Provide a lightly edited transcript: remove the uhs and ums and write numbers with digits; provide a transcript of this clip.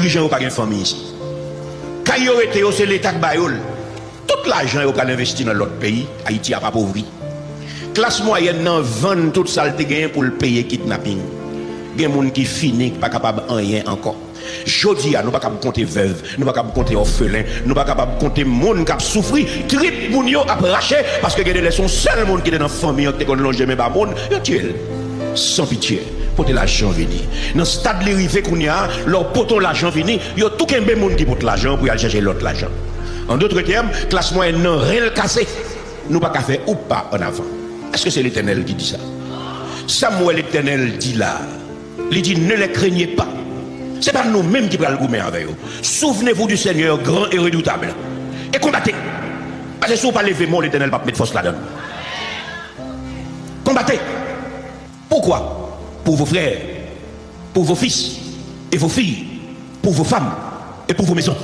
dirigeants n'ont pas de famille ici. Quand ils ont été, c'est l'État qui baille. Tout l'argent est investi dans l'autre pays, Haïti n'a pas pauvri. Classe moyenne nan vend tout ça te gain pour le payer kidnapping. Il y a des gens qui finissent pas capable de rien encore. Jodi nous pas capable compter veuve, nous pas capable compter orphelin, nous pas capable compter monde qui a souffri, trip moun yo a raché parce que les son seul monde qui est dans famille qui te longer même pas monde, yo tué sans pitié. Porter l'argent venir. Dans ce stade de rivé qu'on y a, leur poton l'argent venir, yo tout kembe monde qui porte l'argent pour aller chercher l'autre l'argent. En d'autres termes, classe moyenne non réel cassé, nous pas faire ou pas en avant. Est-ce que c'est l'Éternel qui dit ça? Samuel l'Éternel dit là, il dit ne les craignez pas. Ce n'est pas nous-mêmes qui prenons le gourmet avec eux. Souvenez-vous du Seigneur grand et redoutable. Et combattez. Parce que si vous ne pas lever, l'Éternel va mettre force là-dedans. Combattez. Pourquoi? Pour vos frères, pour vos fils et vos filles, pour vos femmes et pour vos maisons.